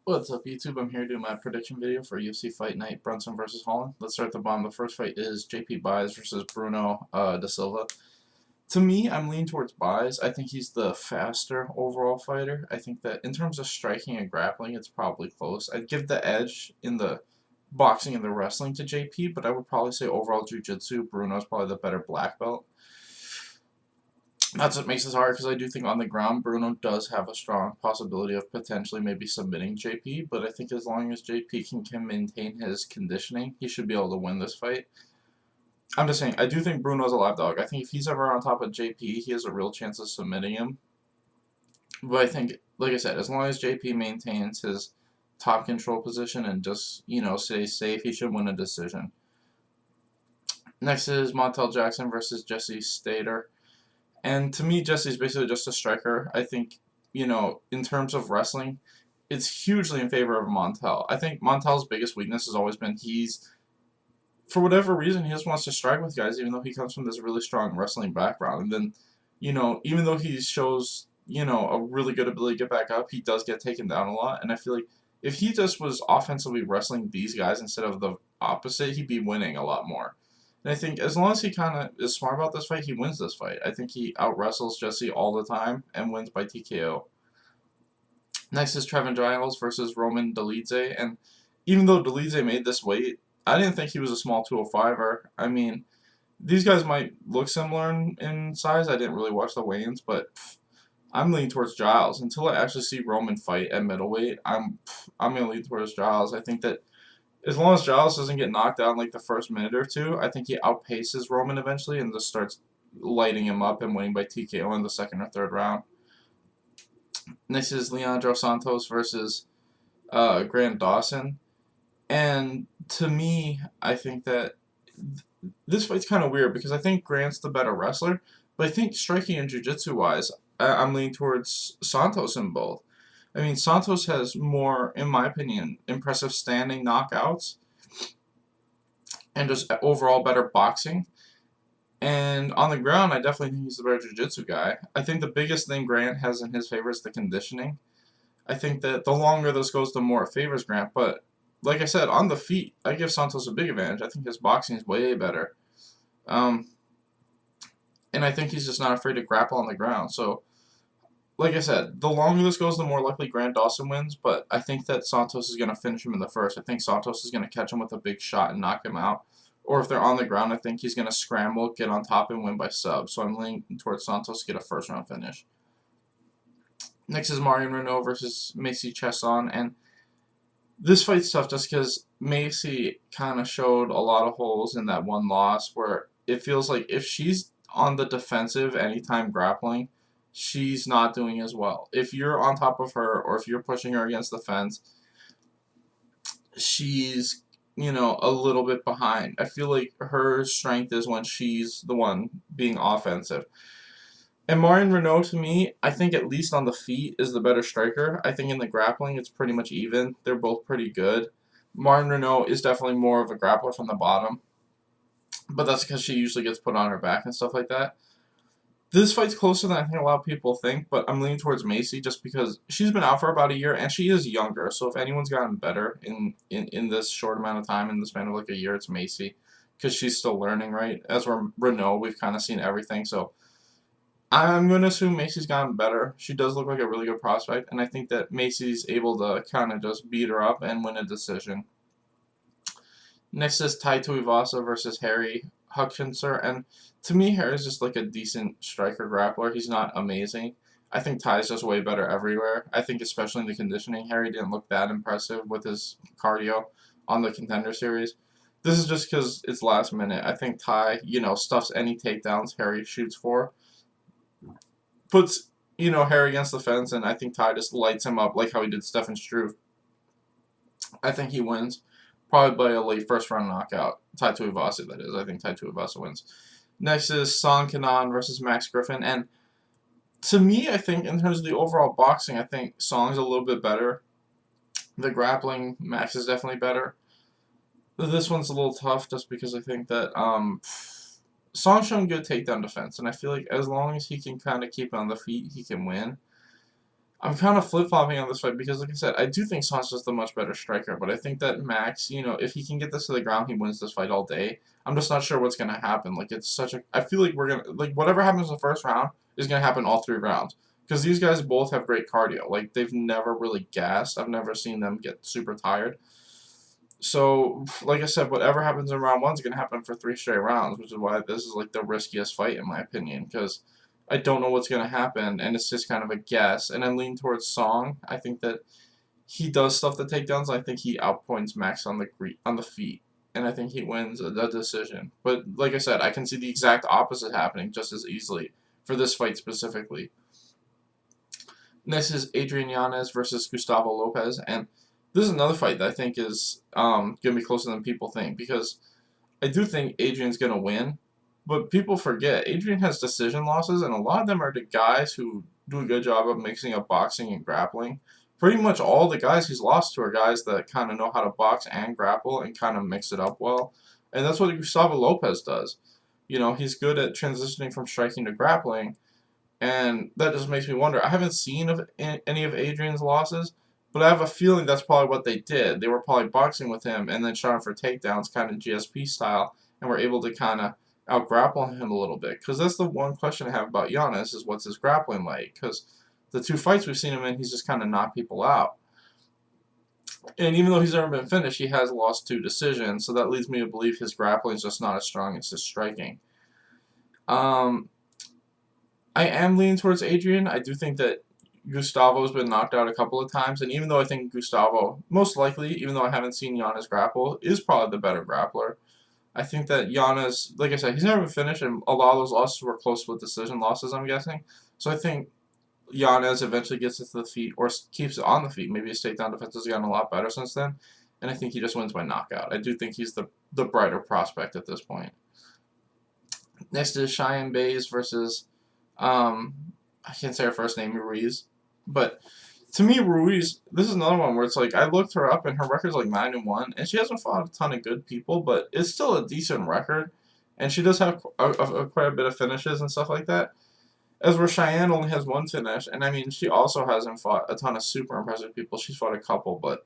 What's up, YouTube? I'm here doing my prediction video for UFC Fight Night Brunson versus Holland. Let's start at the bottom. The first fight is JP Buys versus Bruno da Silva. To me, I'm leaning towards Buys. I think he's the faster overall fighter. I think that in terms of striking and grappling, it's probably close. I'd give the edge in the boxing and the wrestling to JP, but I would probably say overall jiu-jitsu, Bruno's probably the better black belt. That's what makes this hard because I do think on the ground Bruno does have a strong possibility of potentially maybe submitting JP, but I think as long as JP can maintain his conditioning, he should be able to win this fight. I'm just saying, I do think Bruno's a live dog. I think if he's ever on top of JP, he has a real chance of submitting him. But I think, like I said, as long as JP maintains his top control position and just, stays safe, he should win a decision. Next is Montel Jackson versus Jesse Stater. And to me, Jesse's basically just a striker. I think, in terms of wrestling, it's hugely in favor of Montel. I think Montel's biggest weakness has always been for whatever reason, he just wants to strike with guys, even though he comes from this really strong wrestling background. And then, even though he shows, a really good ability to get back up, he does get taken down a lot. And I feel like if he just was offensively wrestling these guys instead of the opposite, he'd be winning a lot more. And I think as long as he kind of is smart about this fight, he wins this fight. I think he out-wrestles Jesse all the time and wins by TKO. Next is Trevin Giles versus Roman Dolidze. And even though Dolidze made this weight, I didn't think he was a small 205er. I mean, these guys might look similar in size. I didn't really watch the weigh-ins, but I'm leaning towards Giles. Until I actually see Roman fight at middleweight, I'm going to lean towards Giles. I think that as long as Giles doesn't get knocked out in like the first minute or two, I think he outpaces Roman eventually and just starts lighting him up and winning by TKO in the second or third round. Next is Leandro Santos versus Grant Dawson. And to me, I think that this fight's kind of weird because I think Grant's the better wrestler, but I think striking and jiu-jitsu wise, I'm leaning towards Santos in both. I mean, Santos has more, in my opinion, impressive standing knockouts and just overall better boxing. And on the ground, I definitely think he's the better jiu-jitsu guy. I think the biggest thing Grant has in his favor is the conditioning. I think that the longer this goes, the more it favors Grant. But like I said, on the feet, I give Santos a big advantage. I think his boxing is way better. And I think he's just not afraid to grapple on the ground. So like I said, the longer this goes, the more likely Grant Dawson wins, but I think that Santos is going to finish him in the first. I think Santos is going to catch him with a big shot and knock him out. Or if they're on the ground, I think he's going to scramble, get on top, and win by sub. So I'm leaning towards Santos to get a first-round finish. Next is Marion Renault versus Macy Chiasson, and this fight's tough just because Macy kind of showed a lot of holes in that one loss where it feels like if she's on the defensive anytime grappling, she's not doing as well. If you're on top of her or if you're pushing her against the fence, she's, a little bit behind. I feel like her strength is when she's the one being offensive. And Marion Renault, to me, I think at least on the feet is the better striker. I think in the grappling, it's pretty much even. They're both pretty good. Marion Renault is definitely more of a grappler from the bottom, but that's because she usually gets put on her back and stuff like that. This fight's closer than I think a lot of people think, but I'm leaning towards Macy just because she's been out for about a year and she is younger. So if anyone's gotten better in this short amount of time, in the span of like a year, it's Macy because she's still learning, right? As we're Renault, we've kind of seen everything. So I'm going to assume Macy's gotten better. She does look like a really good prospect, and I think that Macy's able to kind of just beat her up and win a decision. Next is Tai Tuivasa versus Harry Hutchinson, and to me, Harry's just like a decent striker grappler. He's not amazing. I think Ty's just way better everywhere. I think especially in the conditioning, Harry didn't look that impressive with his cardio on the Contender Series. This is just because it's last minute. I think Ty, stuffs any takedowns Harry shoots for. Puts, Harry against the fence, and I think Ty just lights him up like how he did Stefan Struve. I think he wins. Probably by a late first-round knockout. Tai Tuivasa, that is. I think Tai Tuivasa wins. Next is Song Kenan versus Max Griffin. And to me, I think in terms of the overall boxing, I think Song's a little bit better. The grappling, Max is definitely better. This one's a little tough just because I think that Song's shown good takedown defense. And I feel like as long as he can kind of keep it on the feet, he can win. I'm kind of flip-flopping on this fight because, like I said, I do think Son's just a much better striker, but I think that Max, if he can get this to the ground, he wins this fight all day. I'm just not sure what's going to happen. Like, it's such a... I feel like we're going to... Like, whatever happens in the first round is going to happen all 3 rounds. Because these guys both have great cardio. Like, they've never really gassed. I've never seen them get super tired. So, like I said, whatever happens in round 1 is going to happen for 3 straight rounds, which is why this is, like, the riskiest fight, in my opinion, because I don't know what's going to happen, and it's just kind of a guess. And I'm leaning towards Song. I think that he does stuff to takedowns. I think he outpoints Max on the feet, and I think he wins a decision. But, like I said, I can see the exact opposite happening just as easily for this fight specifically. Next is Adrian Yanez versus Gustavo Lopez, and this is another fight that I think is going to be closer than people think, because I do think Adrian's going to win, but people forget Adrian has decision losses, and a lot of them are the guys who do a good job of mixing up boxing and grappling. Pretty much all the guys he's lost to are guys that kind of know how to box and grapple and kind of mix it up well, and that's what Gustavo Lopez does. He's good at transitioning from striking to grappling, and that just makes me wonder. I haven't seen any of Adrian's losses, but I have a feeling that's probably what they did. They were probably boxing with him and then shot him for takedowns, kind of GSP style, and were able to kind of out-grapple him a little bit. Because that's the one question I have about Giannis is what's his grappling like? Because the 2 fights we've seen him in, he's just kind of knocked people out. And even though he's never been finished, he has lost 2 decisions, so that leads me to believe his grappling is just not as strong as his striking. I am leaning towards Adrian. I do think that Gustavo's been knocked out a couple of times, and even though I think Gustavo, most likely, even though I haven't seen Giannis grapple, is probably the better grappler, I think that Giannis, like I said, he's never been finished, and a lot of those losses were close with decision losses, I'm guessing. So I think Giannis eventually gets it to the feet, or keeps it on the feet. Maybe his takedown defense has gotten a lot better since then, and I think he just wins by knockout. I do think he's the brighter prospect at this point. Next is Cheyenne Bays versus... I can't say her first name, Ruiz. But to me, Ruiz, this is another one where it's like, I looked her up and her record's like 9-1, and she hasn't fought a ton of good people, but it's still a decent record, and she does have quite a bit of finishes and stuff like that. As where Cheyenne only has 1 finish, and I mean, she also hasn't fought a ton of super impressive people. She's fought a couple, but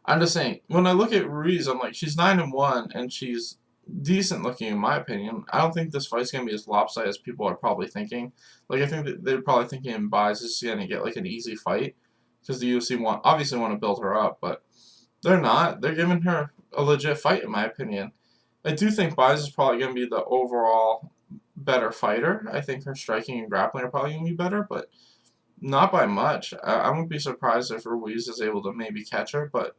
I'm just saying, when I look at Ruiz, I'm like, she's 9-1, and she's decent looking in my opinion. I don't think this fight's going to be as lopsided as people are probably thinking. Like, I think that they're probably thinking Buys is going to get like an easy fight, because the UFC obviously want to build her up, but they're not. They're giving her a legit fight in my opinion. I do think Buys is probably going to be the overall better fighter. I think her striking and grappling are probably going to be better, but not by much. I wouldn't be surprised if Ruiz is able to maybe catch her, but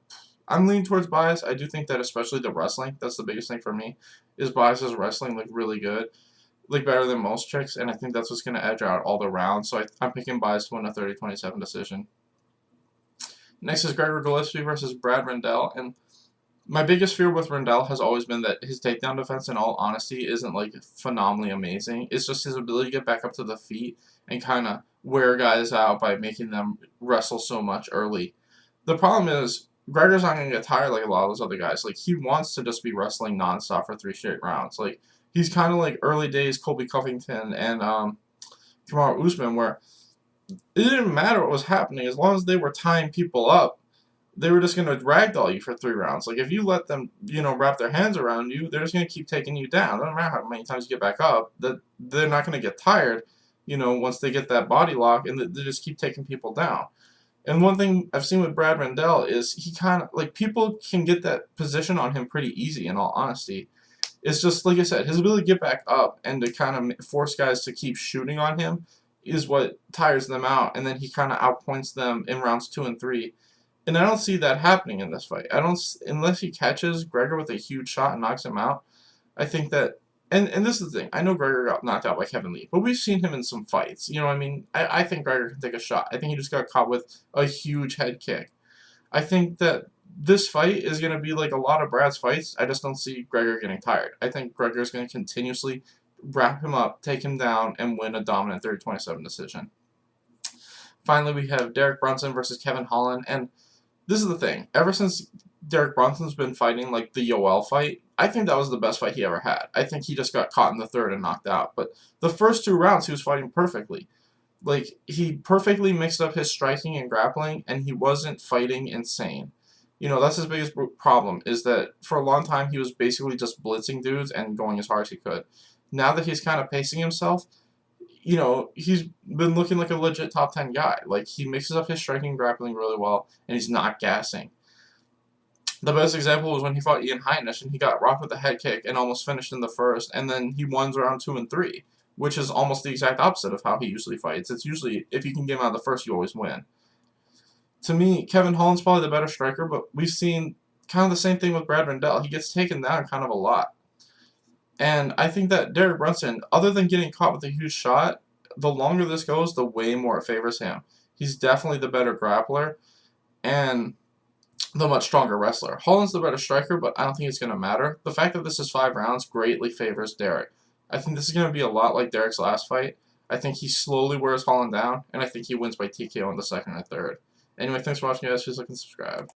I'm leaning towards Buys. I do think that especially the wrestling, that's the biggest thing for me, is Buys' wrestling like really good, like better than most chicks, and I think that's what's going to edge out all the rounds. So I'm picking Buys to win a 30-27 decision. Next is Gregor Gillespie versus Brad Rendell, and my biggest fear with Rendell has always been that his takedown defense, in all honesty, isn't like phenomenally amazing. It's just his ability to get back up to the feet and kind of wear guys out by making them wrestle so much early. The problem is, Gregor's not going to get tired like a lot of those other guys. Like, he wants to just be wrestling nonstop for 3 straight rounds. Like, he's kind of like early days Colby Covington and Kamaru Usman, where it didn't matter what was happening. As long as they were tying people up, they were just going to ragdoll you for 3 rounds. Like, if you let them, wrap their hands around you, they're just going to keep taking you down. It doesn't matter how many times you get back up. They're not going to get tired, once they get that body lock, and they just keep taking people down. And one thing I've seen with Brad Rendell is he kind of, like, people can get that position on him pretty easy, in all honesty. It's just, like I said, his ability to get back up and to kind of force guys to keep shooting on him is what tires them out, and then he kind of outpoints them in rounds 2 and 3. And I don't see that happening in this fight. Unless he catches Gregor with a huge shot and knocks him out, I think that, and this is the thing, I know Gregor got knocked out by Kevin Lee, but we've seen him in some fights, you know what I mean? I think Gregor can take a shot. I think he just got caught with a huge head kick. I think that this fight is going to be like a lot of Brad's fights. I just don't see Gregor getting tired. I think Gregor's going to continuously wrap him up, take him down, and win a dominant 30-27 decision. Finally, we have Derek Brunson versus Kevin Holland, and this is the thing. Ever since Derek Brunson's been fighting like the Yoel fight, I think that was the best fight he ever had. I think he just got caught in the 3rd and knocked out. But the first 2 rounds, he was fighting perfectly. Like, he perfectly mixed up his striking and grappling, and he wasn't fighting insane. You know, that's his biggest problem, is that for a long time he was basically just blitzing dudes and going as hard as he could. Now that he's kind of pacing himself, you know, he's been looking like a legit top 10 guy. Like, he mixes up his striking and grappling really well, and he's not gassing. The best example was when he fought Ian Heinisch, and he got rocked with a head kick and almost finished in the first, and then he won round 2 and 3, which is almost the exact opposite of how he usually fights. It's usually, if you can get him out of the first, you always win. To me, Kevin Holland's probably the better striker, but we've seen kind of the same thing with Brad Rendell. He gets taken down kind of a lot. And I think that Derek Brunson, other than getting caught with a huge shot, the longer this goes, the way more it favors him. He's definitely the better grappler and the much stronger wrestler. Holland's the better striker, but I don't think it's going to matter. The fact that this is 5 rounds greatly favors Derek. I think this is going to be a lot like Derek's last fight. I think he slowly wears Holland down, and I think he wins by TKO in the second or third. Anyway, thanks for watching, guys. Please like and subscribe.